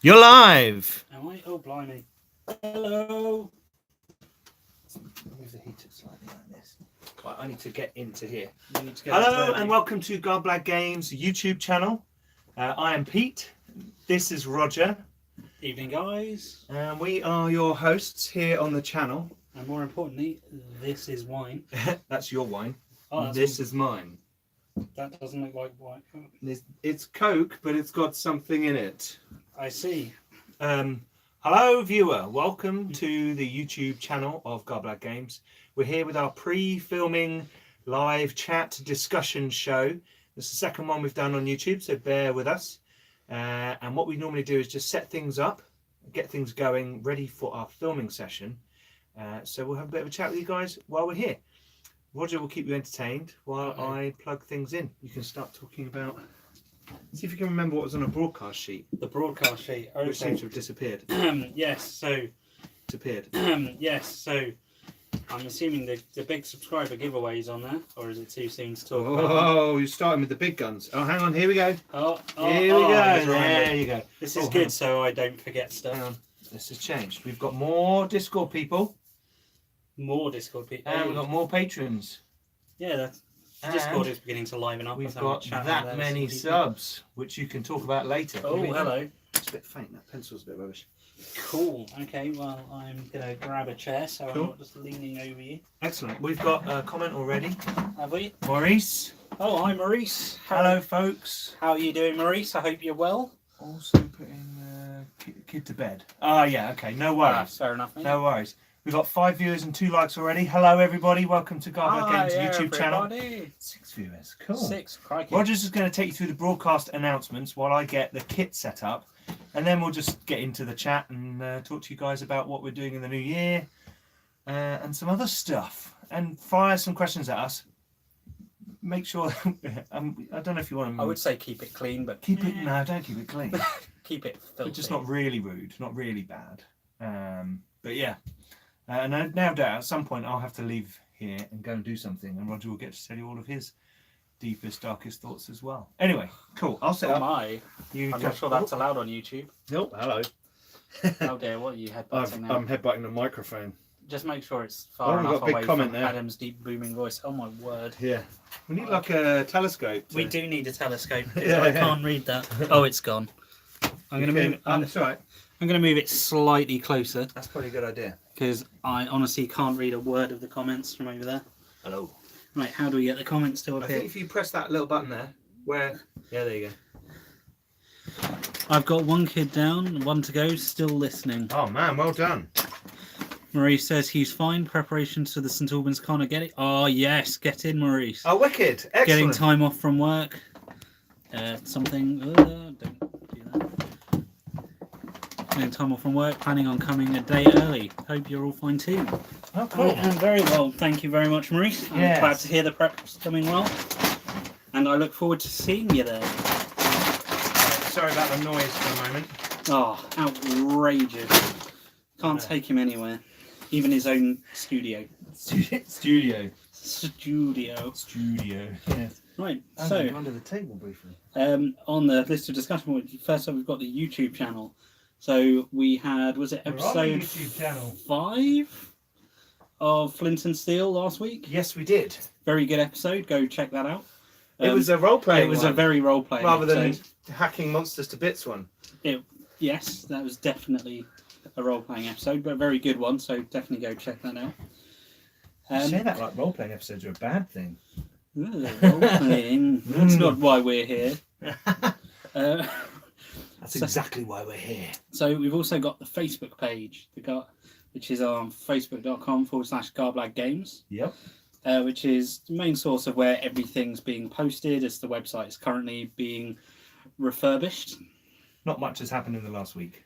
You're live. Am I? Oh, blimey. Hello. Move the heater slightly like this. Right, I need to get into here. You need to go Hello to and welcome to Garblag Games YouTube channel. I am Pete. This is Roger. Evening, guys. And we are your hosts here on the channel. And more importantly, this is wine. That's your wine. Oh, This is mine. That doesn't look like wine. It's Coke, but it's got something in it. I see. Hello viewer, welcome to the YouTube channel of Garblag Games. We're here with our pre-filming live chat discussion show. This is the second one we've done on YouTube, so bear with us. And what we normally do is just set things up, get things going, ready for our filming session. So we'll have a bit of a chat with you guys while we're here. Roger will keep you entertained while I plug things in. You can start talking about... See if you can remember what was on a broadcast sheet. The broadcast sheet. Okay. Which seems to have disappeared. Yes, so... Disappeared. Yes, so... I'm assuming the big subscriber giveaways on there, or is it too soon to talk about? Oh, you're starting with the big guns. Oh, hang on, here we go. Oh, Here we go. There you go. This is good, so I don't forget stuff. Hang on. This has changed. We've got more Discord people. More Discord people. And we've got more patrons. Yeah, that's... Discord is beginning to liven up. We've got that many subs, which you can talk about later. Oh, hello. It's a bit faint. That pencil's a bit rubbish. Cool. Okay, well, I'm going to grab a chair so I'm not just leaning over you. Excellent. We've got a comment already. Have we? Maurice. Oh, hi, Maurice. Hello, folks. How are you doing, Maurice? I hope you're well. Also putting kid to bed. Oh, yeah, okay. No worries. Fair enough, mate. No worries. We've got 5 viewers and 2 likes already. Hello, everybody. Welcome to Garblag Games YouTube channel. 6 viewers. Cool. 6. Crikey. Roger's just going to take you through the broadcast announcements while I get the kit set up. And then we'll just get into the chat and talk to you guys about what we're doing in the new year and some other stuff. And fire some questions at us. Make sure... I don't know if you want to... I would say keep it clean, but... Keep it... No, don't keep it clean. Keep it filthy. But just not really rude. Not really bad. But yeah. And no doubt at some point I'll have to leave here and go and do something, and Roger will get to tell you all of his deepest, darkest thoughts as well. Anyway, cool. I'll set up. I'm not sure that's allowed on YouTube. Nope. Hello. Oh dear, what are you headbutting now? I'm headbutting the microphone. Just make sure it's far enough away from Adam's deep booming voice. Oh my word. Yeah. We need like a telescope. We do need a telescope. I can't read that. Oh, it's gone. I'm going to move it. That's all right. I'm going to move it slightly closer. That's probably a good idea. Because I honestly can't read a word of the comments from over there. Hello. Right, how do we get the comments to appear? I think if you press that little button there, where... Yeah, there you go. I've got one kid down, one to go, still listening. Oh man, well done. Maurice says he's fine. Preparations for the St Albans Connor. Get it? Oh yes, get in, Maurice. Oh, wicked. Excellent. Getting time off from work. Something... don't do that. Getting time off from work, planning on coming a day early. Hope you're all fine too. Oh, cool. I'm very well, thank you very much, Maurice. I'm glad to hear the prep's coming well. And I look forward to seeing you there. Sorry about the noise for a moment. Oh, outrageous. Can't take him anywhere. Even his own studio. Studio. Yes. Right, I'm so under the table briefly. on the list of discussion, first up we've got the YouTube channel. So we had, was it episode 5 of Flint and Steel last week? Yes, we did. Very good episode. Go check that out. It was a role-playing It was a very role-playing rather episode. than hacking monsters to bits one. Yes, that was definitely a role-playing episode, but a very good one, so definitely go check that out. You say that like role-playing episodes are a bad thing. Role-playing. That's not why we're here. That's exactly why we're here. So we've also got the Facebook page, which is on facebook.com/Garblag Games. Yep. Which is the main source of where everything's being posted, as the website is currently being refurbished. Not much has happened in the last week.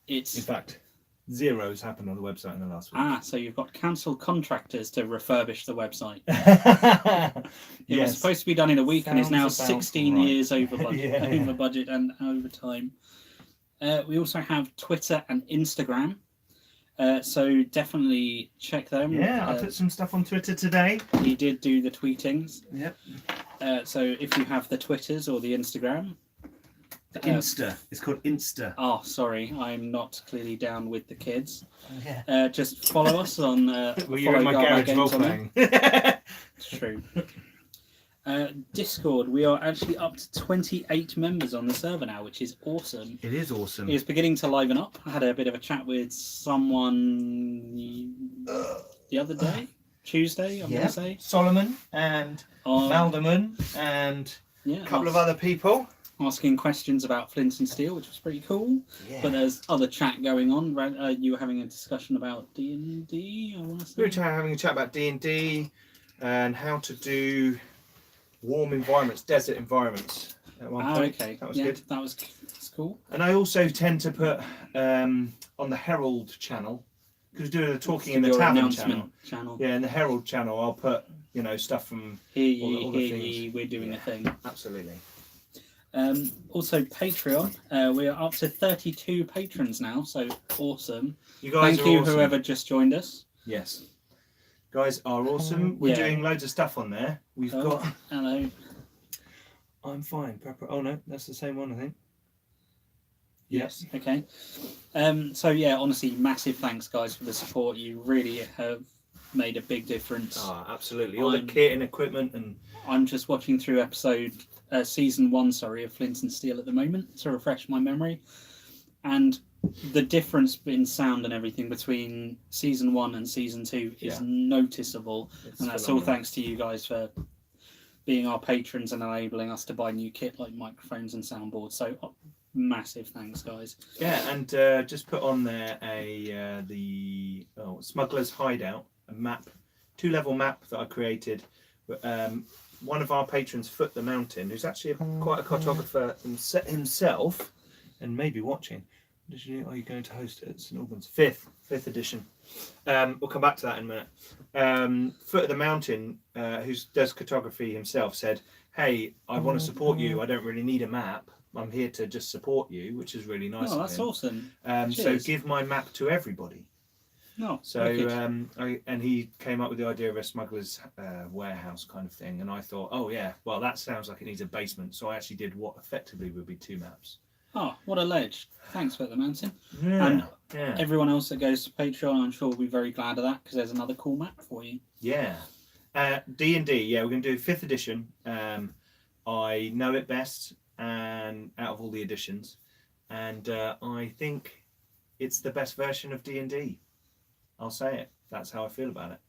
In fact, zero's happened on the website in the last week. So you've got cancelled contractors to refurbish the website. It was supposed to be done in a week and is now 16 years over budget, over budget and over time. We also have Twitter and Instagram. So definitely check them. Yeah, I put some stuff on Twitter today. He did do the tweetings. Yep. So if you have the Twitters or the Instagram, Insta. It's called Insta. Oh, sorry, I'm not clearly down with the kids. Yeah. Just follow us on. Well, you're in my Garblag garage role playing. It's true. Discord, we are actually up to 28 members on the server now, which is awesome. It is awesome. It's beginning to liven up. I had a bit of a chat with someone the other day, Tuesday, I'm going to say. Solomon and Malderman and a couple of other people. Asking questions about Flint and Steel, which was pretty cool. Yeah. But there's other chat going on. You were having a discussion about D&D, I want to say. We were having a chat about D&D and how to do warm environments, desert environments at one point. Okay. That was good. That's cool. And I also tend to put on the Herald channel, because we're doing the Talking in the Tavern channel. Yeah, in the Herald channel, I'll put stuff from all the things. We're doing a thing. Absolutely. Also Patreon, we are up to 32 patrons now, so awesome. You guys Thank you, awesome. Whoever just joined us. Yes, guys are awesome. We're doing loads of stuff on there. We've got. Hello. I'm fine. Oh no, that's the same one, I think. Yes. Okay. So yeah, honestly, massive thanks, guys, for the support. You really have made a big difference. Oh, absolutely. All the kit and equipment, and I'm just watching through season 1, of Flint and Steel at the moment to refresh my memory, and the difference in sound and everything between season 1 and season 2 is noticeable, and that's all thanks to you guys for being our patrons and enabling us to buy new kit like microphones and soundboards. So massive thanks, guys. Yeah, and just put on there the Smuggler's Hideout, a map, 2-level map that I created. One of our patrons, Foot the Mountain, who's actually quite a cartographer himself, and maybe watching. Are you going to host it at St Albans? 5th edition. We'll come back to that in a minute. Foot of the Mountain, who does cartography himself, said, "Hey, I want to support you. I don't really need a map. I'm here to just support you," which is really nice. Oh, that's awesome. So give my map to everybody. No. So and he came up with the idea of a smuggler's warehouse kind of thing, and I thought, oh yeah, well that sounds like it needs a basement. So I actually did what effectively would be 2 maps. Oh, what a ledge! Thanks for the mountain. Yeah. And everyone else that goes to Patreon, I'm sure will be very glad of that, because there's another cool map for you. Yeah. D&D. Yeah, we're going to do 5th edition. I know it best, and out of all the editions, and I think it's the best version of D&D. I'll say it. That's how I feel about it.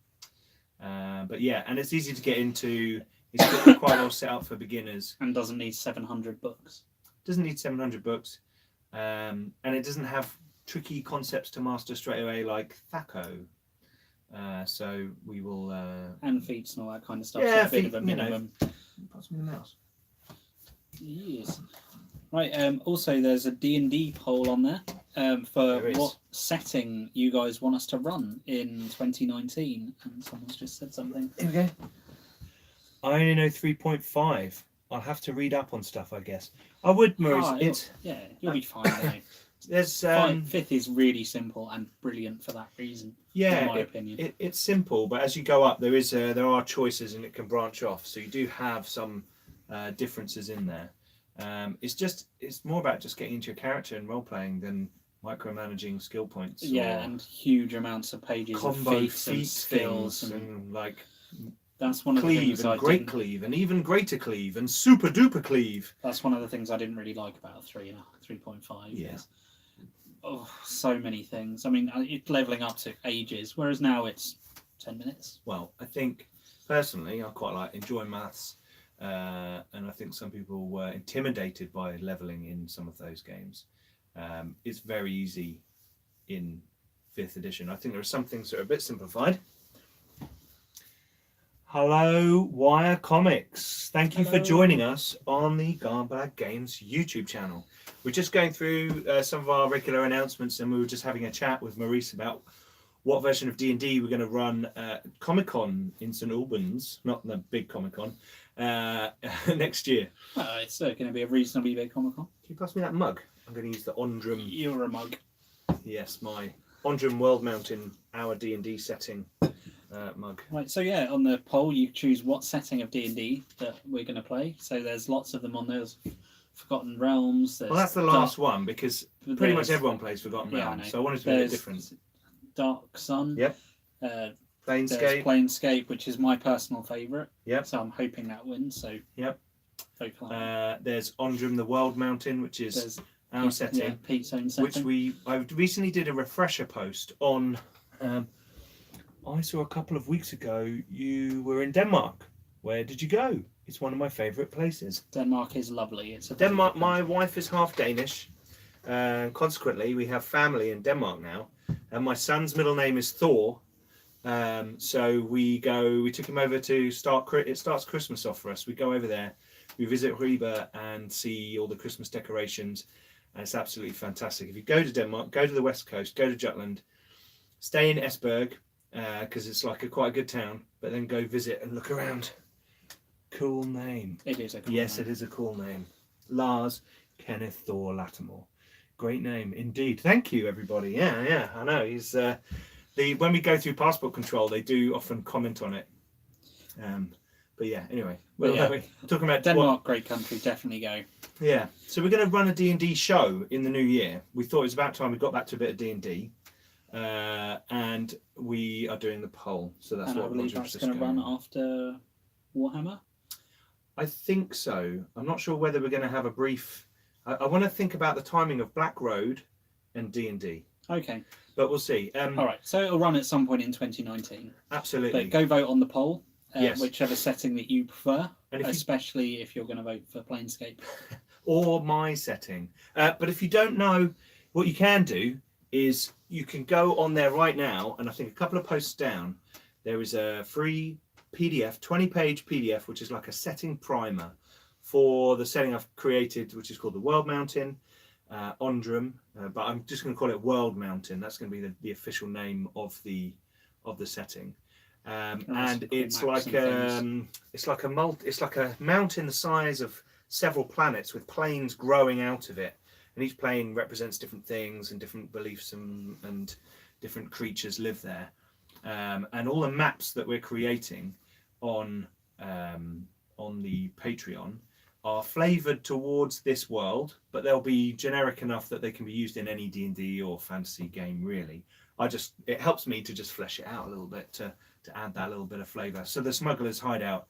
But yeah, and it's easy to get into. It's quite well set up for beginners. And doesn't need 700 books. Doesn't need 700 books. And it doesn't have tricky concepts to master straight away like Thaco. So we will... and feats and all that kind of stuff. Yeah, so a bit of a minimum. Pass me the mouse. Yes. Right, also there's a D&D poll on there for what setting you guys want us to run in 2019, and someone's just said something. Here we go. I only know 3.5. I'll have to read up on stuff, I guess. I would, Maurice. You'll be fine. There's 5th is really simple and brilliant for that reason. Yeah, in my opinion. It's simple, but as you go up, there are choices, and it can branch off. So you do have some differences in there. It's more about just getting into your character and role playing than micromanaging skill points. Yeah, and huge amounts of pages of feats and skills and like that's one of the things and great cleave and even greater cleave and super duper cleave. That's one of the things I didn't really like about 3.5. Yes. Oh, so many things. I mean, it's leveling up to ages, whereas now it's 10 minutes. Well, I think personally, I quite enjoy maths. And I think some people were intimidated by leveling in some of those games. It's very easy in 5th edition. I think there are some things that are a bit simplified. Hello, Wire Comics. Thank you for joining us on the Garblag Games YouTube channel. We're just going through some of our regular announcements, and we were just having a chat with Maurice about what version of D&D we're going to run at Comic-Con in St Albans, not the big Comic-Con, next year. It's going to be a reasonably big Comic-Con. Can you pass me that mug? I'm going to use the Ondrum. You're a mug. Yes, my Ondrum World Mountain, our D&D setting mug. Right, so yeah, on the poll you choose what setting of D&D that we're going to play. So there's lots of them on there. There's Forgotten Realms. Well, that's the last one because pretty much everyone plays Forgotten Yeah, Realms, so I wanted to be a bit different. Dark Sun. Yep. There's Planescape. Planescape, which is my personal favourite. Yep. So I'm hoping that wins. So. Yep. Hopefully. There's Ondrum, the World Mountain, which is our setting. Yeah, Pete's own setting. Which I recently did a refresher post on. I saw a couple of weeks ago you were in Denmark. Where did you go? It's one of my favourite places. Denmark is lovely. It's Denmark. My wife is half Danish. Consequently, we have family in Denmark now, and my son's middle name is Thor. So we took him over to it starts Christmas off for us. We go over there, we visit Ribe and see all the Christmas decorations, and it's absolutely fantastic. If you go to Denmark, go to the west coast, go to Jutland, stay in Esbjerg, because it's like quite a good town, but then go visit and look around. Cool name. It is a cool Yes, name. it is a cool name. Lars Kenneth Thor Lattimore. Great name indeed. Thank you, everybody. Yeah, I know. He's when we go through passport control, they do often comment on it. But yeah, anyway, talking about Denmark, great country, definitely go. Yeah, so we're going to run a D&D show in the new year. We thought it was about time we got back to a bit of D&D, and we are doing the poll. So that's what I believe that's going to run after Warhammer. I think so. I'm not sure whether we're going to have a brief. I want to think about the timing of Black Road and D&D. Okay. But we'll see. All right. So it'll run at some point in 2019. Absolutely. But go vote on the poll, yes. Whichever setting that you prefer, and especially if you're going to vote for Planescape. Or my setting. But if you don't know, what you can do is you can go on there right now, and I think a couple of posts down, there is a free PDF, 20-page PDF, which is like a setting primer for the setting I've created, which is called the World Mountain, Ondrum, but I'm just going to call it World Mountain. That's going to be the official name of the setting, and it's like a mountain the size of several planets with planes growing out of it, and each plane represents different things and different beliefs and different creatures live there. And all the maps that we're creating on the Patreon are flavoured towards this world, but they'll be generic enough that they can be used in any D&D or fantasy game, really. It helps me to just flesh it out a little bit, to add that little bit of flavour. So the Smuggler's Hideout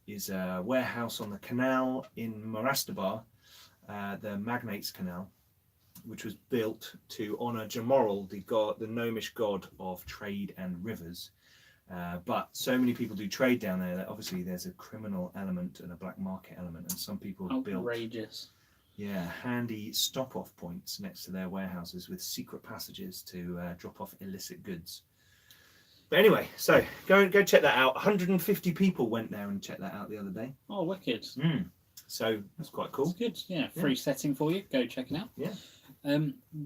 is a warehouse on the canal in Morastabar, the Magnates Canal, which was built to honour Jamoral, the gnomish god of trade and rivers. But so many people do trade down there that obviously there's a criminal element and a black market element, and some people built handy stop-off points next to their warehouses with secret passages to drop off illicit goods. But anyway, so go check that out. 150 people went there and checked that out the other day. Oh, wicked! So that's quite cool. That's good. Yeah, free setting for you. Go check it out. Yeah.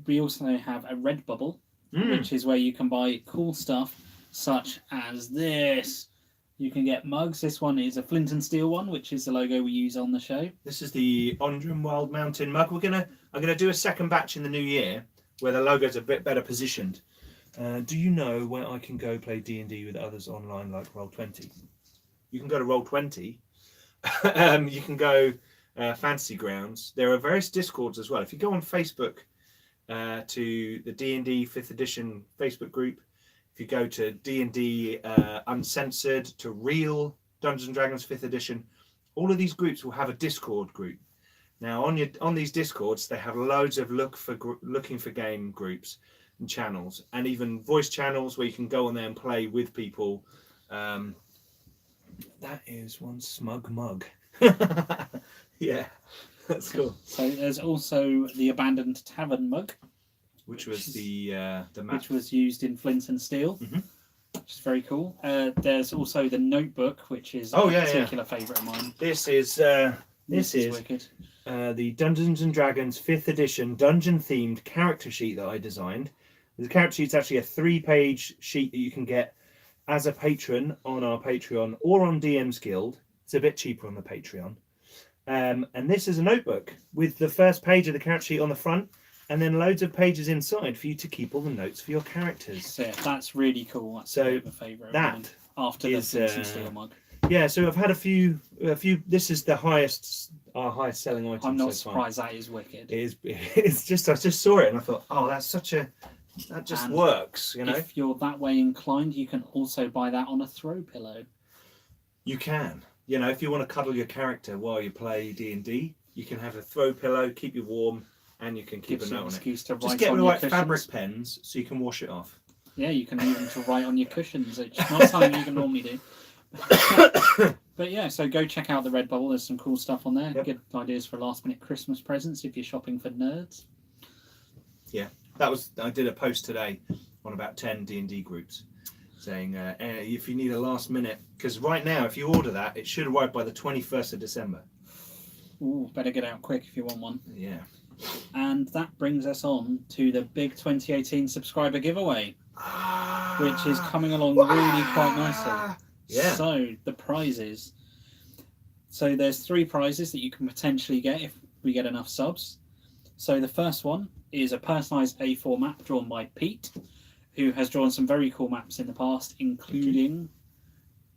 We also have a Redbubble, which is where you can buy cool stuff such as this. You can get mugs. This one is a Flint and Steel one, which is the logo we use on the show. This is the Ondrum Wild Mountain mug. I'm gonna do a second batch in the new year where the logo's a bit better positioned. Do you know where I can go play D&D with others online, like Roll20? You can go to Roll20. You can go Fantasy Grounds. There are various Discords as well. If you go on Facebook to the D&D 5th edition Facebook group, if you go to D&D Uncensored, to Real Dungeons & Dragons 5th edition, all of these groups will have a Discord group. Now on these Discords, they have loads of looking for game groups and channels, and even voice channels where you can go on there and play with people. That is one smug mug. Yeah, that's cool. So there's also the Abandoned Tavern mug, which was the map, which was used in Flint and Steel, which is very cool. There's also the Notebook, which is a particular favourite of mine. This is wicked. The Dungeons and Dragons 5th edition dungeon themed character sheet that I designed. The character sheet's actually a 3-page sheet that you can get as a patron on our Patreon or on DM's Guild. It's a bit cheaper on the Patreon. And this is a notebook with the first page of the character sheet on the front, and then loads of pages inside for you to keep all the notes for your characters. So yeah, that's really cool. That's a favourite. That after the Flint and Steel mug. Yeah, so I've had a few. This is the highest our highest selling item. I'm not so surprised. That is wicked. It is. It's just. I just saw it and I thought, oh, that's such a. That just works, you know. If you're that way inclined, you can also buy that on a throw pillow. You can. You know, if you want to cuddle your character while you play D&D, you can have a throw pillow, keep you warm, and you can keep a note on it. Just get the right fabric pens so you can wash it off. Yeah, you can even write on your cushions. It's not something you can normally do. But yeah, so go check out the Redbubble. There's some cool stuff on there. Yep. Good ideas for last-minute Christmas presents if you're shopping for nerds. Yeah, I did a post today on about 10 D&D groups saying if you need a last minute, because right now if you order that, it should arrive by the 21st of December. Ooh, better get out quick if you want one. Yeah. And that brings us on to the big 2018 subscriber giveaway, which is coming along really quite nicely. Yeah. So the prizes. So there's 3 prizes that you can potentially get if we get enough subs. So the first one is a personalised A4 map drawn by Pete, who has drawn some very cool maps in the past, including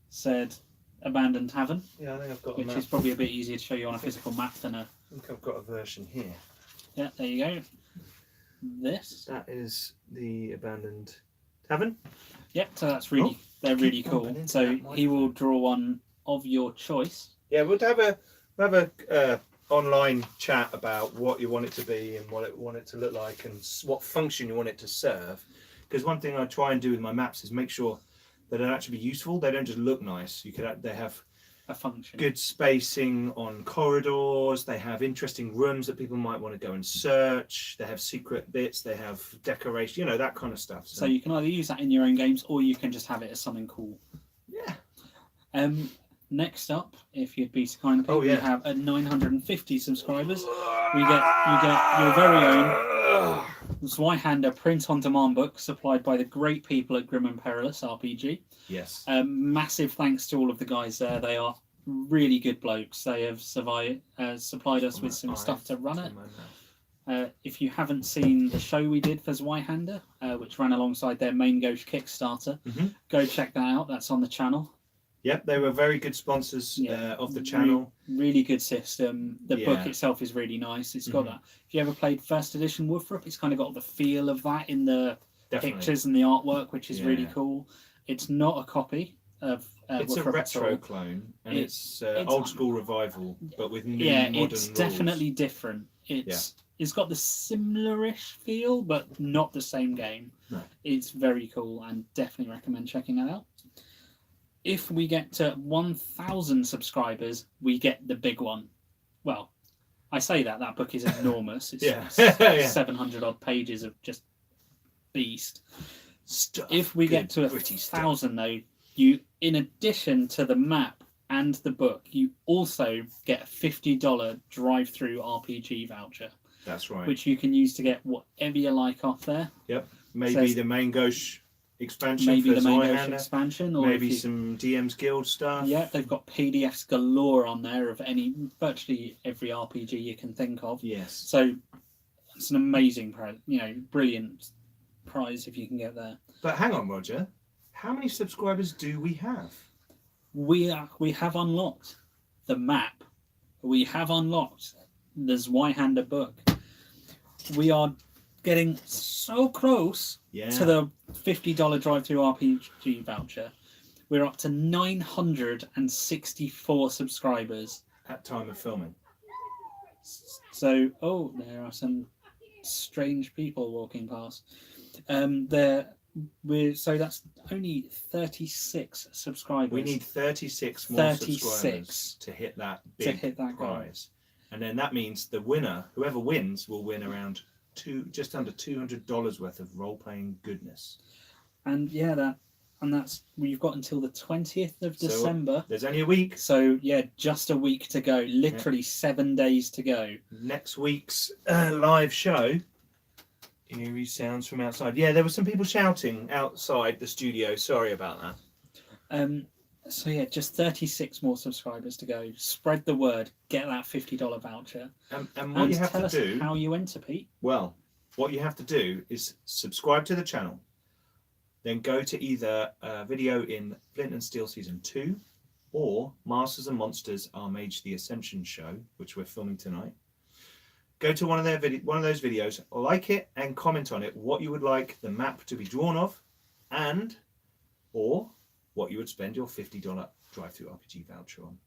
said Abandoned Tavern. Yeah, I think I've got which is probably a bit easier to show you on a physical map than a... I think I've got a version here. Yeah, there you go. This. That is the Abandoned Tavern. Yep, so that's really... they're really cool. So he will draw one of your choice. Yeah, we'll have a online chat about what you want it to be and what you want it to look like and what function you want it to serve. Because one thing I try and do with my maps is make sure that they actually be useful. They don't just look nice. They have a function, good spacing on corridors. They have interesting rooms that people might want to go and search. They have secret bits. They have decoration. You know, that kind of stuff. So you can either use that in your own games or you can just have it as something cool. Yeah. Next up, if you'd be so kind, we have at 950 subscribers, you get your very own Zweihander print-on-demand book supplied by the great people at Grim and Perilous RPG. Yes. Massive thanks to all of the guys there. They are really good blokes. They have supplied us with some stuff to run it. If you haven't seen the show we did for Zweihander, which ran alongside their Main Ghost Kickstarter, go check that out. That's on the channel. Yep, they were very good sponsors of the channel. Really good system. The book itself is really nice. It's got that. If you ever played first edition Wolfrup, it's kind of got the feel of that in the pictures and the artwork, which is really cool. It's not a copy of it's Wolfrup a retro clone, and it's old school revival, but with new modern it's rules. Definitely different. It's got the similar-ish feel, but not the same game. No. It's very cool, and definitely recommend checking that out. If we get to 1,000 subscribers, we get the big one. Well, I say that book is enormous. It's 700 odd pages of just beast stuff. If we get to 1,000 though, you, in addition to the map and the book, you also get a $50 drive-through RPG voucher. That's right. Which you can use to get whatever you like off there. Yep. Maybe the Main Ghost expansion, maybe the Main Ghost expansion, or maybe some DM's Guild stuff. Yeah, they've got PDFs galore on there of virtually every RPG you can think of. Yes. So it's an amazing brilliant prize if you can get there. But hang on, Roger, how many subscribers do we have? We have unlocked the map. We have unlocked the Zweihander book. We are getting so close to the $50 drive-through RPG voucher. We're up to 964 subscribers at time of filming. So, there are some strange people walking past. So that's only 36 subscribers. We need 36 more subscribers to hit that big prize. And then that means the winner, whoever wins, will win around just under $200 worth of role-playing goodness. And that's we've got until the 20th of December. There's only a week. So just a week to go. Literally 7 days to go. Next week's live show. Eerie sounds from outside. Yeah, there were some people shouting outside the studio. Sorry about that. Just 36 more subscribers to go. Spread the word. Get that $50 voucher. And what you have to do... Tell us how you enter, Pete. Well, what you have to do is subscribe to the channel. Then go to either a video in Flint and Steel Season 2 or Masters and Monsters Our Mage the Ascension show, which we're filming tonight. Go to one of those videos, like it and comment on it what you would like the map to be drawn of, and or what you would spend your $50 drive-through RPG voucher on.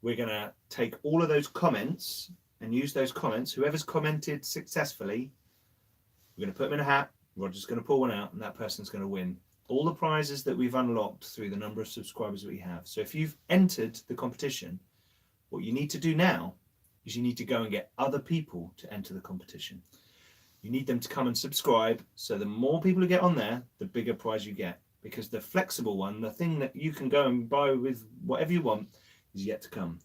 We're going to take all of those comments and use those comments. Whoever's commented successfully, we're going to put them in a hat. Roger's going to pull one out, and that person's going to win all the prizes that we've unlocked through the number of subscribers that we have. So if you've entered the competition, what you need to do now is you need to go and get other people to enter the competition. You need them to come and subscribe, so the more people who get on there, the bigger prize you get. Because the flexible one, the thing that you can go and buy with whatever you want, is yet to come.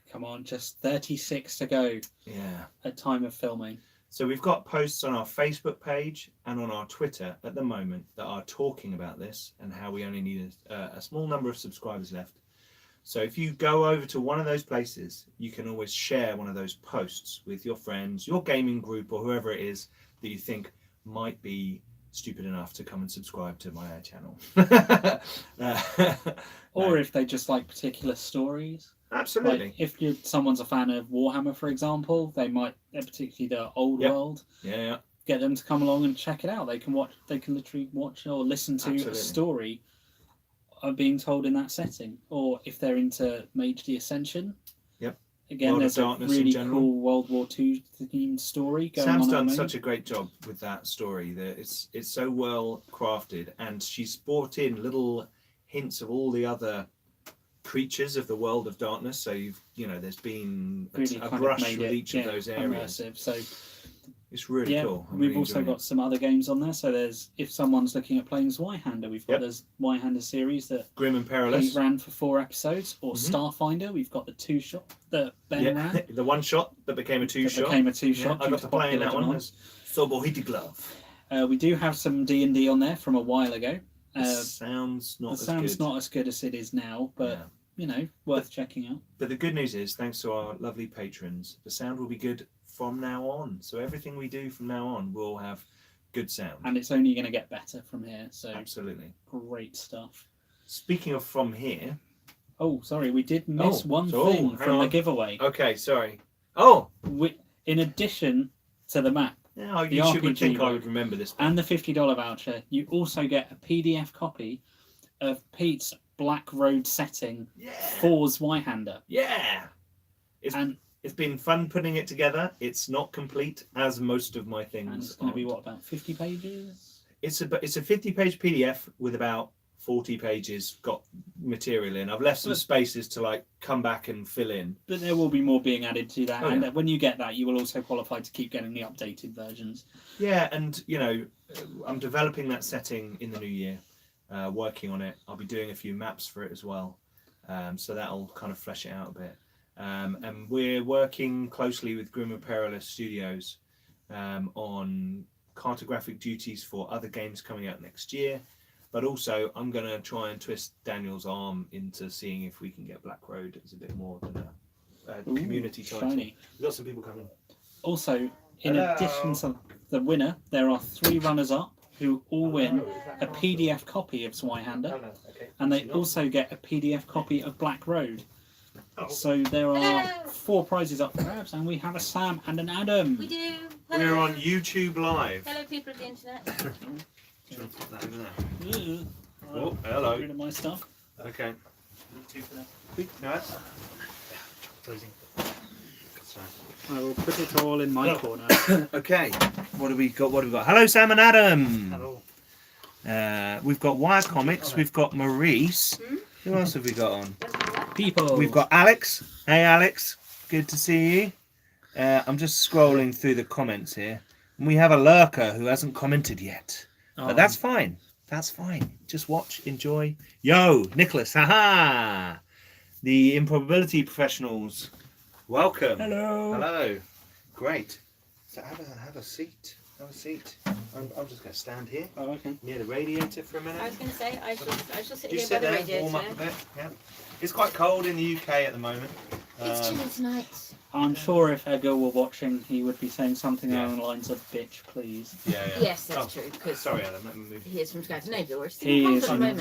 Come on, just 36 to go. Yeah. At time of filming. So we've got posts on our Facebook page and on our Twitter at the moment that are talking about this and how we only need a small number of subscribers left. So if you go over to one of those places, you can always share one of those posts with your friends, your gaming group, or whoever it is that you think might be stupid enough to come and subscribe to my channel. Or if they just like particular stories. Absolutely. Like if someone's a fan of Warhammer, for example, they might, particularly the old world, get them to come along and check it out. They can literally watch or listen to a story being told in that setting. Or if they're into Mage the Ascension, again, World there's a really cool World War II themed story going on. Sam's done such a great job with that story. That it's so well crafted, and she's brought in little hints of all the other creatures of the world of darkness. So there's been really a brush with each of those areas. Immersive. So it's really cool. We've also got some other games on there. So there's, if someone's looking at playing Zweihander, we've got this Zweihander series that Grim and Perilous ran for 4 episodes. Or Starfinder, we've got the 2-shot that Ben ran. The 1-shot that became a 2-shot. I got to play in that one. As Sobohiti Glove. We do have some D&D on there from a while ago. Sounds not as good as it is now, but worth checking out. But the good news is, thanks to our lovely patrons, the sound will be good from now on. So everything we do from now on will have good sound. And it's only going to get better from here. So absolutely. Great stuff. Speaking of from here... Oh, sorry, we did miss one thing from the giveaway. Okay, sorry. Oh! In addition to the map, you would think I would remember this. And the $50 voucher, you also get a PDF copy of Pete's Black Road setting for Zweihander. Yeah! It's been fun putting it together. It's not complete, as most of my things. And it's going to be, about 50 pages? It's a 50-page PDF with about 40 pages got material in. I've left some spaces to come back and fill in. But there will be more being added to that. And when you get that, you will also qualify to keep getting the updated versions. Yeah, and, I'm developing that setting in the new year, working on it. I'll be doing a few maps for it as well. So that'll kind of flesh it out a bit. And we're working closely with Grim and Perilous Studios on cartographic duties for other games coming out next year. But also, I'm going to try and twist Daniel's arm into seeing if we can get Black Road as a bit more than a community title. We've got some people coming. Also, in addition to the winner, there are 3 runners-up who all win a PDF copy of Zweihander. And they also get a PDF copy of Black Road. So there are 4 prizes up for grabs, and we have a Sam and an Adam. We do. Hello. We're on YouTube Live. Hello, people of the internet. Do you want to put that over there? Oh, hello. Rid of my stuff. Okay. 2 for that. Quick. No. Closing. I will put it all in my corner. Okay. What have we got? Hello, Sam and Adam. Hello. We've got Wire Comics. We've got Maurice. Who else have we got on? People. We've got Alex. Hey, Alex. Good to see you. I'm just scrolling through the comments here. And we have a lurker who hasn't commented yet. But that's fine. That's fine. Just watch, enjoy. Yo, Nicholas. Haha. The Improbability Professionals. Welcome. Hello. Hello. Great. So have a seat. Have a seat. I'm just going to stand here. Oh, okay. Near the radiator for a minute. I was going to say, I shall sit you here sit by the there, radiator. warm up a bit. Yeah. It's quite cold in the UK at the moment. It's chilly tonight. I'm sure if Edgar were watching, he would be saying something along the lines of "bitch, please." Yeah. Yes, that's true. Because sorry, Adam. Let me move. he is from Scandinavia. He is at the moment.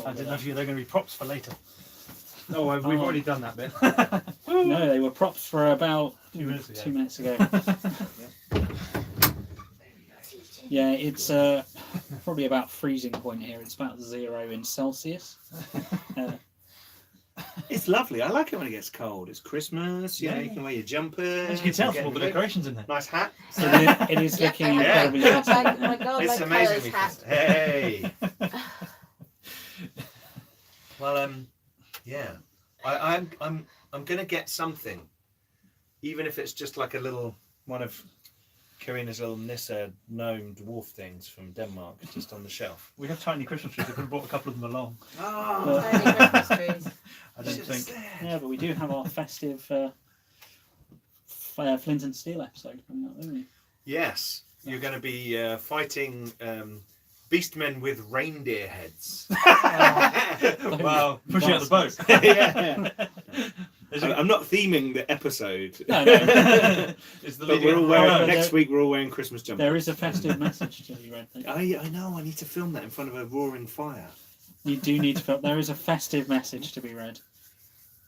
I didn't know if they're going to be props for later. Oh, we've already done that bit. No, they were props for about 2 minutes ago. 2 minutes ago. Yeah, it's probably about freezing point here. It's about 0 in Celsius. It's lovely. I like it when it gets cold. It's Christmas. You know, Yeah. you can wear your jumper. As you can tell from all the decorations in there. Nice hat. It is Yeah, looking I have incredibly my festive. God, It's like amazing. colours hat. Hey. Well, yeah. I'm gonna get something, even if it's just like a little one of Karina's little Nissa gnome dwarf things from Denmark, just on the shelf. We have tiny Christmas trees. I could have brought a couple of them along. Oh, Tiny Christmas trees. I don't think. Yeah, but we do have our festive Flint and Steel episode coming up, don't we? yes, you're going to be fighting beastmen with reindeer heads. Wow, pushing out the boat. Yeah. Is it- I'm not theming the episode. No. Is the But leading we're all up- wearing, Oh, next there- week we're all wearing Christmas jumpers. There is a festive message to be read. I know, I need to film that in front of a roaring fire. You do need to feel there is a festive message to be read.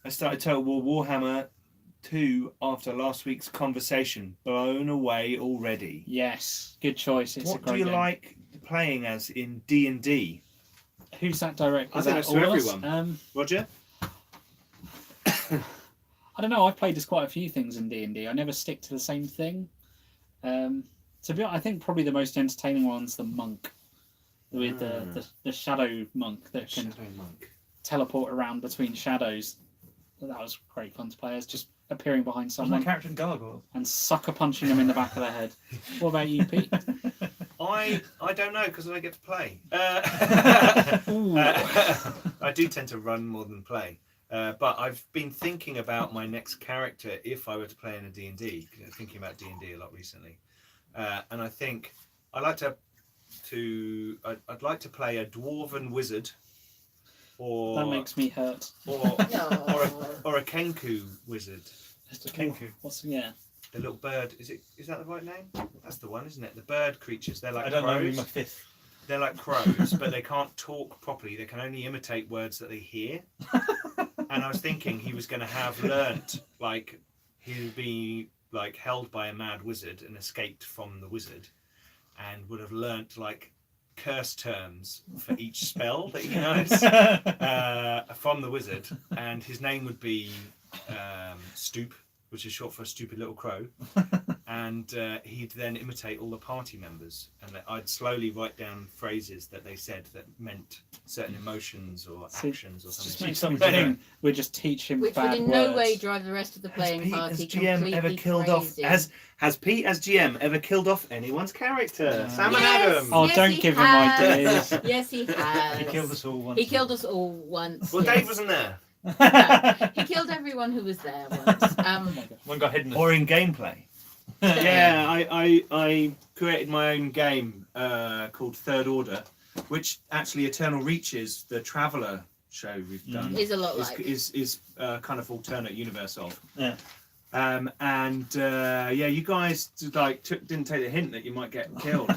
I started Total War Warhammer 2 after last week's conversation. Blown away already. Yes, good choice. It's a What do great you game. like playing as in D&D? Who's that director? I Is think that that's for all of us? everyone. Roger? I don't know. I've played as quite a few things in D&D. I never stick to the same thing. To be honest, I think probably the most entertaining one's the monk, with the shadow monk that can Shadow Monk. teleport around between shadows. That was great fun to play as, just appearing behind Wasn't someone that character in Gargoyle? and sucker punching them in the back of the head. What about you, Pete? I don't know because I don't get to play. Ooh. I do tend to run more than play. But I've been thinking about my next character if I were to play in a D&D. Thinking about D&D a lot recently, and I think I'd like to play a dwarven wizard, or That makes me hurt. or No. or a kenku wizard. It's a Kenku. Yeah. The little bird. Is that the right name? That's the one, isn't it? The bird creatures. They're like I don't know. crows. My fifth. They're like crows, but they can't talk properly. They can only imitate words that they hear. And I was thinking he was going to have learnt, like, he'd be like held by a mad wizard and escaped from the wizard, and would have learnt like curse terms for each spell that he knows from the wizard. And his name would be Stoop, which is short for a stupid little crow. And he'd then imitate all the party members, and I'd slowly write down phrases that they said that meant certain emotions or See, actions or Just something. makes me something. think we just teach him Which would bad in words. no way drive the rest of the playing party completely crazy. Has Pete as GM ever killed off anyone's character? Sam and Yes. Adam. Oh, Yes, don't he give him has. ideas. Yes, he has. He killed us all once. He killed us all once. Well, yes. Dave wasn't there. No, he killed everyone who was there once. One got hidden. Or in gameplay. Yeah, I created my own game called Third Order, which actually Eternal Reaches, the Traveller show we've done, Is a lot like. is kind of alternate universe of. Yeah. Yeah, you guys like didn't take the hint that you might get killed.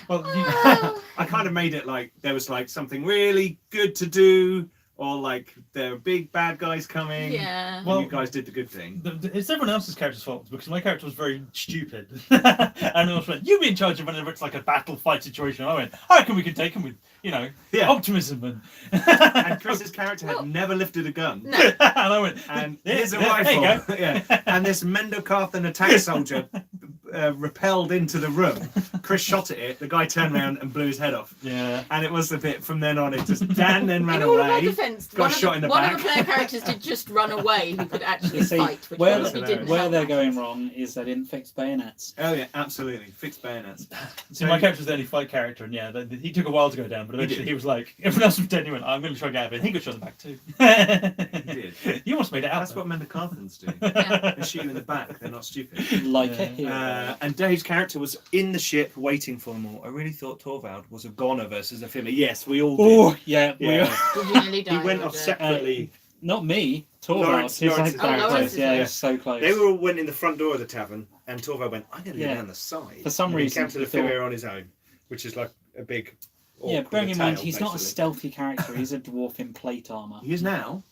Well, Oh. I kind of made it like there was like something really good to do, or like there are big bad guys coming. Yeah. And Well, you guys did the good thing. it's everyone else's character's fault because my character was very stupid. And I was went, "You be in charge of whenever it's like a battle fight situation." I went, "I reckon we can take him with, Yeah. optimism and." And Chris's character had Well, never lifted a gun. No. And I went, And "Yeah, here's a yeah, there you rifle. Yeah. And this Mendocarthan attack soldier repelled into the room. Chris shot at it. The guy turned around and blew his head off. Yeah. And it was a bit from then on. It just Dan then ran In all of our away. defence, got one, shot in the one back. of the player characters did just run away who could actually You see, fight, which where, obviously didn't where help they're matters. going wrong is they didn't fix bayonets. Oh yeah, absolutely. Fixed bayonets. So my character was the only fight character, and yeah, he took a while to go down, but He eventually did. he was like, everyone else was dead. He went, "I'm going to try and get out of it." And he got shot in the back too. He did. You almost made it out. That's what Mendocarthans do. Yeah. They shoot you in the back. They're not stupid. Like a Yeah. hero. And Dave's character was in the ship waiting for them all. I really thought Torvald was a goner versus a Fimmer. Yes, we all did. Oh, yeah. Yeah. Did you nearly He die, went off Roger? separately. Not me. Torvald. Lawrence- His Lawrence's very character. close. Oh, Yeah, Lawrence. it's so close. They all went in the front door of the tavern, and Torvald went, "I'm going to go Yeah. down the side." For some And he reason, came to the he thought- Fimmer on his own, which is like a big. Yeah, orc bearing with in a mind, tail, he's not a basically. stealthy character. He's a dwarf in plate armour. He is now.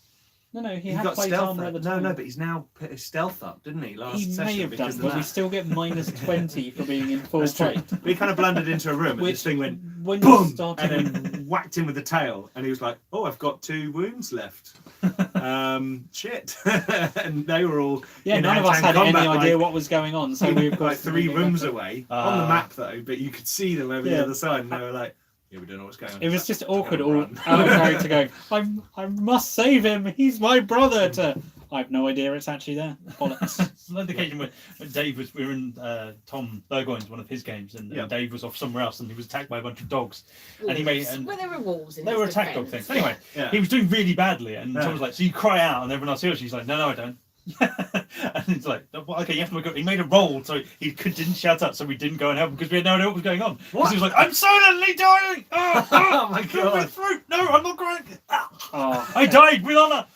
No, he He had got plate stealth armor up. at the No, time. no, but he's now put his stealth up, didn't he? Last He session may have because done, of but we that. still get minus 20 for being in full That's true. plate. But he kind of blundered into a room and Which, this thing went when boom, you started, and then whacked him with the tail, and he was like, "Oh, I've got 2 wounds left." Shit. And they were all none of us had hand-to-hand any combat, idea like, what was going on, so we of course like 3 didn't rooms know. away on the map though, but you could see them over the other side, and they were like, "Yeah, we don't know what's going on." It was just awkward, Gotta all run. out of character going, I must save him, he's my brother, to, I have no idea it's actually there. Bollocks. It's another occasion when Dave was, we were in Tom Burgoyne's one of his games, and Dave was off somewhere else, and he was attacked by a bunch of dogs. Wolves. And he made, Well, there were wolves in they his were attack dog defense. things. Anyway, Yeah. he was doing really badly, and Yeah. Tom was like, "So you cry out," and everyone else hears. He's like, "No, I don't." And he's like, "Well, okay, you have to make it." He made a roll, so didn't shout out, so we didn't go and help him because we had no idea what was going on. What? He was like, "I'm silently dying! Oh my God. No, I'm not crying! Oh, I died with honor!"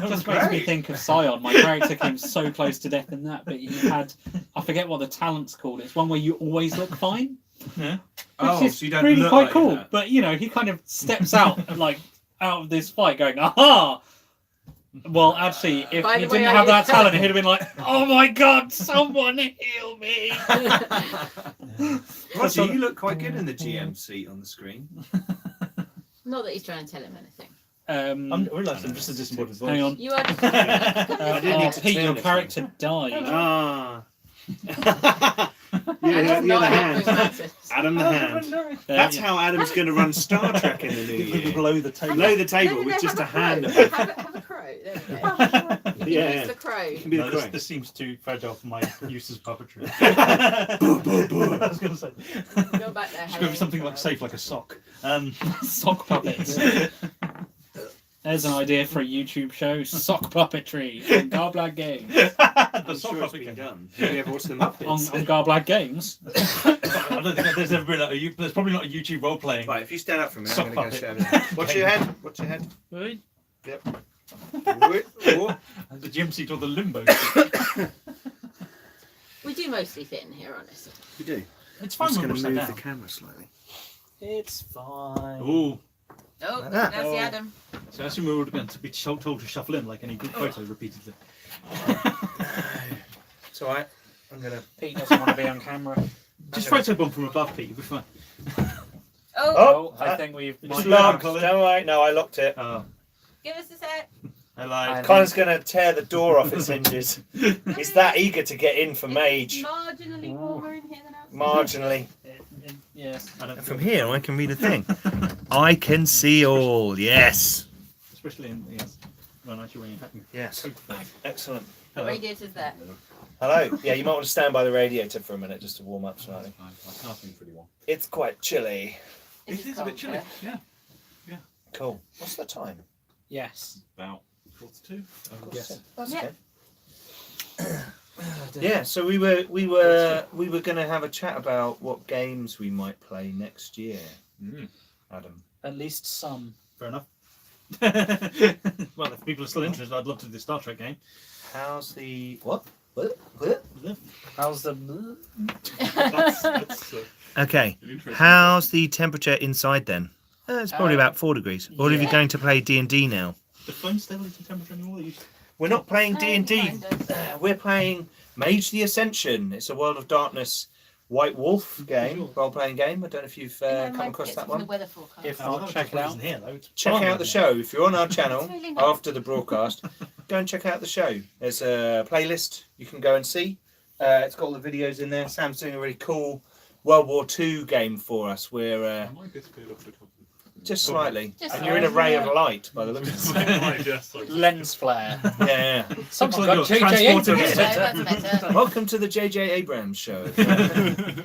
just makes me think of Scion. My character came so close to death in that, but he had, I forget what the talent's called. It's one where you always look fine. Yeah. Oh, Which is so you don't really look quite like cool. that. But he kind of steps out out of this fight going, aha! Well, actually, if By he the way, didn't I have that used to- talent, he'd have been like, oh my god, someone heal me! Roger, you look quite good in the GM seat on the screen. Not that he's trying to tell him anything. I'm realising I'm just a disembodied voice. Hang on. You are just I didn't need to Pete, turn your it. character died. Ah. That's the not other helping hand. matters. Adam the Hand. That's how Adam's going to run Star Trek in the new year. Below the table. Below the table No, with just a have hand. crow. Have a crow. There we go. You Yeah, can yeah. use the crow. You can be the No, crow. this seems too fragile for my use as puppetry. I was going to say. Go back there. It's going to be something like safe, like a sock. Sock puppets. There's an idea for a YouTube show, sock puppetry on Garblag Games. The I'm sock sure it's puppet been game. done. Have you ever watched the on Muppets? Garblag Games. I don't think there's ever been there's probably not a YouTube role playing. Right, if you stand up for a minute, Sock I'm going to go puppet. show you. Watch your head. Watch your head. Right. Yep. Whoa. The gym seat or the limbo. We do mostly fit in here, honestly. You do. It's I'm fine just when going we to sat move down. the camera slightly. It's fine. Ooh. Oh, Like that. that's the Adam. So I assume we would have been to be told to shuffle in like any group photo repeatedly. It's alright. I'm going to... Pete doesn't want to be on camera. Just photo bomb from above, Pete. You'll be fine. Oh, Oh, I think we've... It's Locked. Colin. Don't worry. No, I locked it. Oh, give us a sec. hello. Colin's going to tear the door off its hinges. He's that eager to get in for Mage. Marginally warmer in here than outside. Marginally. Yes. I don't And from here, I can read a thing. I can see all. Yes. Especially in when actually when you're having Yes. coat thing. Excellent. The radiator's there. Hello. Yeah, you might want to stand by the radiator for a minute just to warm up slightly. I can't think pretty well. It's quite chilly. It's It is a bit chilly. cold, Yeah. Cool. What's the time? Yes. About 42. Yes. That's Yeah. okay. Yeah, so we were going to have a chat about what games we might play next year, Adam. At least some. Fair enough. Well, if people are still interested, I'd love to do the Star Trek game. How's the what? What? How's the... That's Okay. an interesting How's the temperature inside then? It's probably about 4 degrees. Or are you yeah. going to play D&D now? The phone stability temperature anymore? They used We're not playing D&D. kind of. We're playing Mage the Ascension. It's a World of Darkness White Wolf game, role-playing game. I don't know if you've come across that From the one. weather forecast. If Oh, not, check it out. Here, though. It's Check fine out the right show. If you're on our channel It's really nice. after the broadcast, go and check out the show. There's a playlist you can go and see. It's got all the videos in there. Sam's doing a really cool World War II game for us. We're I might disappear off the top of just slightly, Just and you're in a ray of light by the looks of it. Right, yes, like- Lens flare. Yeah. Someone like got you're JJ transported Abrams. No, that's better. Welcome to the J.J. Abrams show. It looks,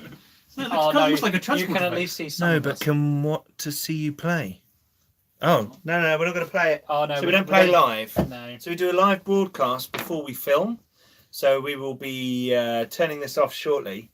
Oh, kind of no, looks like a you transport can at effect. least see some No, of but us. can what to see you play? Oh no, we're not going to play it. Oh, no, So we don't play live. No. So we do a live broadcast before we film. So we will be turning this off shortly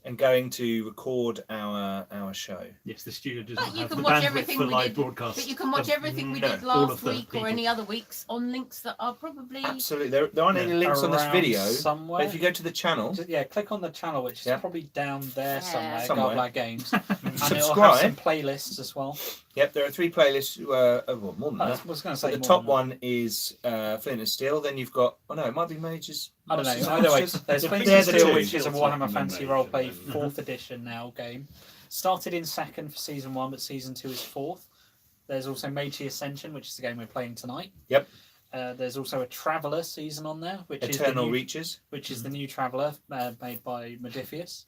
and going to record our show. Yes, the studio does But not you have can the watch bandwidth everything for we live did. broadcast. But you can watch everything we No, did all last of the week or people. any other weeks on links that are probably. Absolutely, there aren't any Yeah. links on this Around video. somewhere. But if you go to the channel, Yeah, click on the channel, which is Yeah. probably down there Yeah. somewhere. Somewhere. Garblag Games, and it'll have subscribe. some playlists as well. Yep, there are 3 playlists. Well, more than I that. was going to So say the more top than that. one is Flint and Steel. Then you've got, oh no, it might be Mages. I don't know. Masters and Either way, Masters. there's They're Flint the and Steel, two. which is a Warhammer Top Fantasy and Roleplay Mage, 4th edition now game. Started in 2nd for season 1, but season 2 is 4th. There's also Meiji Ascension, which is the game we're playing tonight. Yep. There's also a Traveller season on there, which Eternal is the new, Reaches. which is the new Traveller made by Modifius.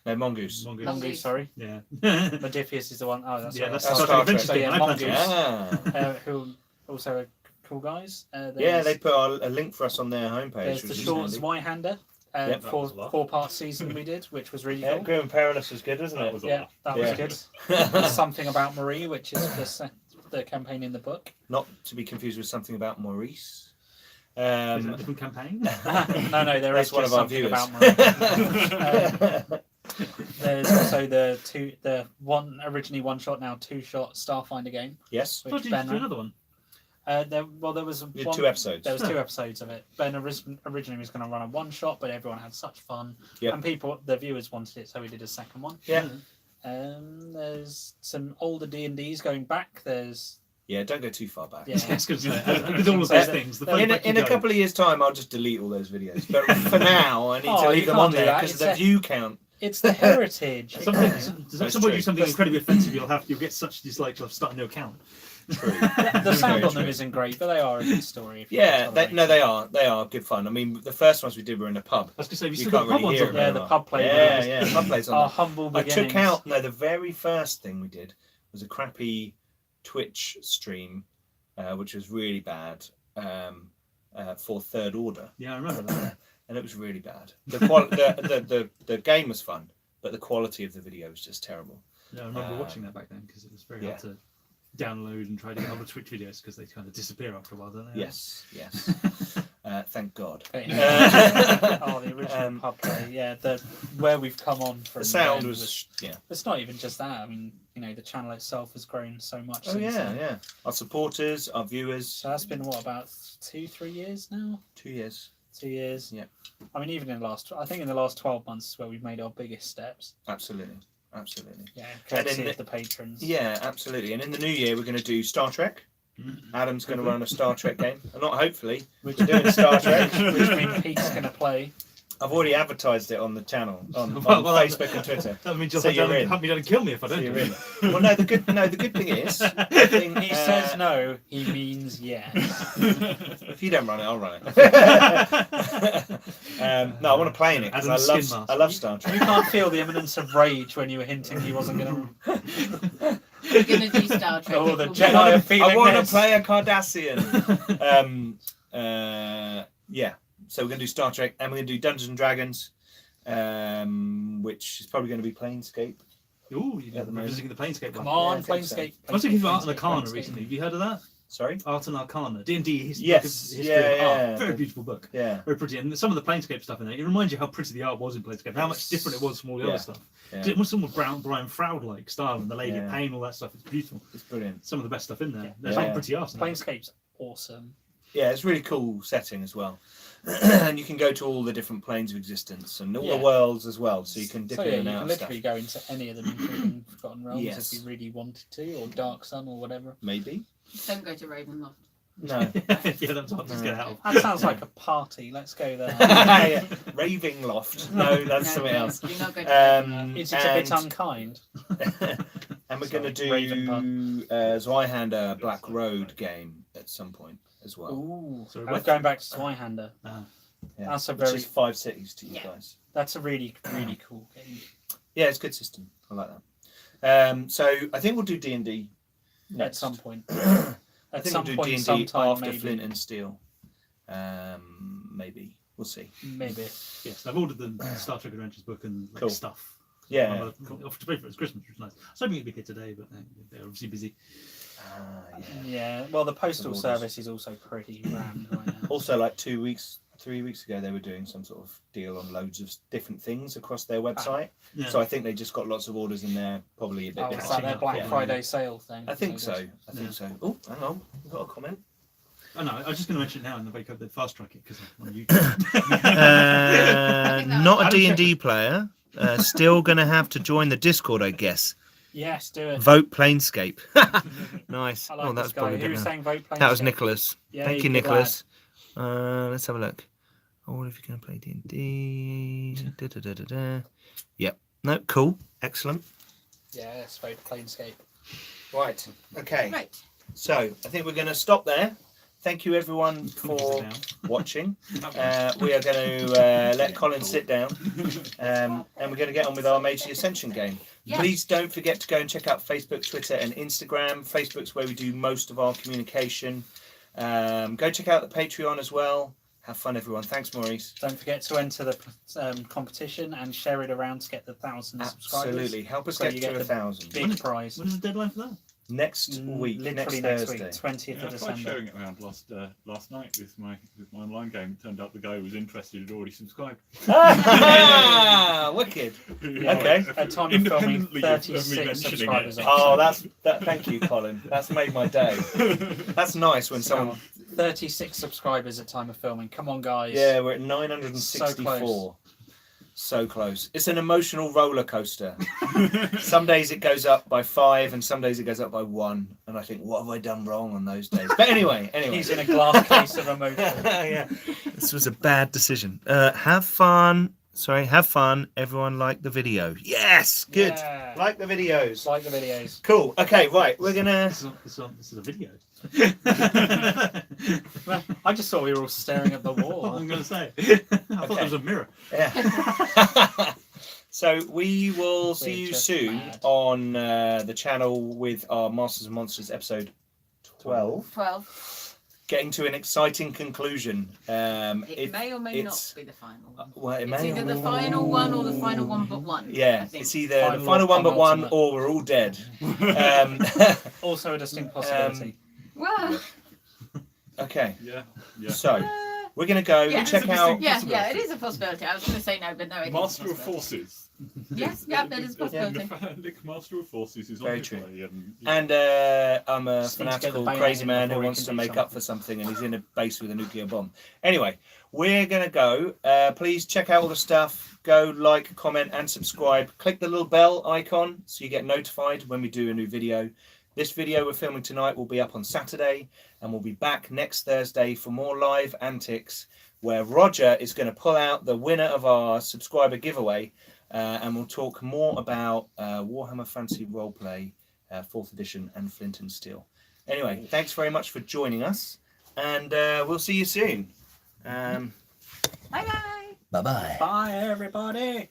No, Mongoose. Mongoose. Mongoose, sorry. Yeah. Modifius is the one. Oh, that's Yeah, right. that's Star Star Trek. Trek Adventure So, game. yeah, I played Mongoose. that. Who also are cool guys. Yeah, There's- they put a link for us on their homepage. There's which the is short handy. Zweihander, Yep. That was a lot. 4-part season we did, which was really Yeah, cool. Grim and Perilous was good, wasn't That it? was a Yeah, lot. that Yeah. was good. There's Something About Marie, which is the campaign in the book. Not to be confused with Something About Maurice. Is that a different campaign? No, there That's is one just of our Something viewers. About Marie. There's also the originally one shot, now 2-shot Starfinder game. Yes, I Which thought you Ben did ran. another one. There was we did one, 2 episodes. There was 2 episodes of it. Ben originally was going to run a 1-shot, but everyone had such fun, Yep. and the viewers wanted it, so we did a second one. Yeah. There's some older D&Ds going back. There's Yeah, don't go too far back. Yeah. Yes, because with all of those things, the In, further in back a you couple of years' time, I'll just delete all those videos. But for now, I need Oh, to leave you them can't on do there that. because It's of the a- view count. it's the heritage. go. Does That's somebody true. do something incredibly offensive? You'll get such dislike to start a new account. True. The sound Very on them true. isn't great, but they are a good story. if you Yeah, can tolerate no, it. they are good fun. I mean, the first ones we did were in a pub. I was going to say, you You still can't got pub really ones hear on it Yeah, there. the well. pub play. Yeah, pub plays on Our there. humble I beginnings. took out the very first thing we did was a crappy Twitch stream, which was really bad for Third Order, Yeah, I remember that. and it was really bad. The game was fun, but the quality of the video was just terrible. Yeah, I remember watching that back then because it was very yeah. hard to download and try to get other Twitch videos because they kind of disappear after a while, don't they? Yes. Thank God. Oh, the original pub play. Yeah, where we've come on from. The sound then was yeah. It's not even just that. I mean, the channel itself has grown so much. Oh since yeah, then. yeah. Our supporters, our viewers. So that's been about 2-3 years now. 2 years. 2 years. Yeah. I mean, even in the last 12 months is where we've made our biggest steps. Absolutely. Yeah, courtesy in of the patrons. Yeah, absolutely. And in the new year, we're going to do Star Trek. Mm-hmm. Adam's going to run a Star Trek game. Not hopefully. Which, We're doing Star Trek. which means Pete's going to play. I've already advertised it on the channel, on Well, Facebook and Twitter. That means you'll So you're in. have me done and kill me if I So don't you're do in. it. Well, no, the good thing is, I think, He says no, he means yes. if you don't run it, I'll run it. No, I want to play in it because Adam's I skin love mask. Star You Trek. can't feel the eminence of rage when you were hinting he wasn't going to. We're going to do Star Trek. Oh, the It will be- Jedi are feeling I want to this. play a Cardassian. Yeah. So we're going to do Star Trek, and we're going to do Dungeons and Dragons, which is probably going to be Planescape. Ooh, you're At the moment. visiting the Planescape Come one. on, Yeah, I think so. Planescape. I was thinking of Art and Planescape, Arcana Planescape. recently. Have you heard of that? Sorry. Art and Arcana. D&D history. Yes. History Yeah, of art. yeah. Very beautiful book. Yeah. Very pretty. And some of the Planescape stuff in there, it reminds you how pretty the art was in Planescape, how much different it was from all the Yeah. other stuff. Yeah. It was some Brian Froud-like style and the Lady Yeah. of Pain, all that stuff. It's beautiful. It's brilliant. Some of the best stuff in there. Yeah. There's Yeah. some pretty art in there. Planescape's awesome. Yeah, it's a really cool setting as well. And you can go to all the different planes of existence and all Yeah. the worlds as well, so you can dip So in yeah, and you out can of literally stuff. go into any of them, including Forgotten Realms, Yes. if you really wanted to, or Dark Sun, or whatever. Maybe. Don't go to Ravenloft. No. Yeah, that's hard to get out of. That sounds like a party. Let's go there. Yeah. Raving Loft. No, that's something no, else. Do not go to Ravenloft. Is it a bit unkind? And we're going to Sorry, Raven do pun. Zweihander Black Road game at some point as well. Ooh, Sorry, I was what? going back to Zweihander. Yeah. That's a Which very, is 5 cities to you Yeah. guys. that's a really, really cool game. Yeah, it's a good system. I like that. So I think we'll do D&D At next. some point. I At think some we'll do point, D&D sometime, after maybe. Flint and Steel. Maybe. We'll see. Maybe. Yes, I've ordered the Star Trek Adventures book and Cool. stuff. Yeah. Off to pay for it. It's Christmas, which is nice. I was hoping it'd be here today, but they're obviously busy. Yeah. Yeah, well, the postal Orders. service is also pretty rammed right now. Also, like 2 weeks, 3 weeks ago they were doing some sort of deal on loads of different things across their website. Yeah. So I think they just got lots of orders in there, probably a bit Oh, is behind. that their Black Yeah. Friday sale thing? I think so. good. I think so. Oh, hang on, we've got a comment. Oh no, I was just going to mention it now in the wake of the fast track it because I'm on YouTube. Not a D&D player. Still going to have to join the Discord, I guess. Yes, do it. Vote Planescape. Nice. I like Oh, this that was guy. probably Who good was now. saying vote Planescape? That was Nicholas. Yeah, Thank you you, good Nicholas. Let's have a look. Oh, if you're going to play D&D. Yep. No, cool. Excellent. Yes, vote Planescape. Right. Okay. Right. So I think we're going to stop there. Thank you, everyone, for watching. We are going to let Colin sit down, and we're going to get on with our Mage of the Ascension game. Yeah. Please don't forget to go and check out Facebook, Twitter, and Instagram. Facebook's where we do most of our communication. Go check out the Patreon as well. Have fun, everyone. Thanks, Maurice. Don't forget to enter the competition and share it around to get the 1,000 subscribers. Absolutely. Help us So get you to get the 1,000. Big prize. When is the deadline for that? Next week, Literally next next Thursday. week, 20th Yeah, of I tried December. sharing it around last night with my online game. It turned out the guy who was interested had already subscribed. Wicked. Yeah. Okay. At time of filming, Independently of me 36 mentioning subscribers. it. Oh, thank you, Colin. That's made my day. That's nice when someone. 36 subscribers at time of filming. Come on, guys. Yeah, we're at 964. So close. It's an emotional roller coaster. Some days it goes up by 5, and some days it goes up by 1. And I think, what have I done wrong on those days? But anyway. He's in a glass case of emotion. Yeah. This was a bad decision. Have fun. Sorry, have fun. Everyone like the video. Yes, good. Yeah. Like the videos. Like the videos. Cool. Okay, right. We're gonna. This is a video. Well, I just thought we were all staring at the What wall. I'm going to say. I thought there was a mirror. Yeah. So we will see We're you just soon mad. on the channel with our Masters and Monsters episode 12. 12. Getting to an exciting conclusion. It may or may not it's- be the final one. Well, it It's may either or the may- final one or the final one but one. I Yeah, think. it's either the Final final one but one, penultimate. or we're all dead. Also a distinct possibility. Well, Okay, Yeah. so we're gonna go Yeah, check it's a out. distinct- yeah, it is a possibility. I was going to say no, but no, it is a Master of possibility. Forces. Yes, yeah, that is a possibility. Master of Forces is Very obviously, true. and And I'm a Just need to get the fanatical bayonet crazy in man who before he wants can to do make something. up for something, and he's in a base with a nuclear bomb. Anyway, we're gonna go. Please check out all the stuff. Go like, comment, and subscribe. Click the little bell icon so you get notified when we do a new video. This video we're filming tonight will be up on Saturday, and we'll be back next Thursday for more live antics, where Roger is going to pull out the winner of our subscriber giveaway, and we'll talk more about Warhammer Fantasy Roleplay 4th edition and Flint and Steel. Anyway, thanks very much for joining us, and we'll see you soon. Bye bye. Bye-bye. Bye, everybody.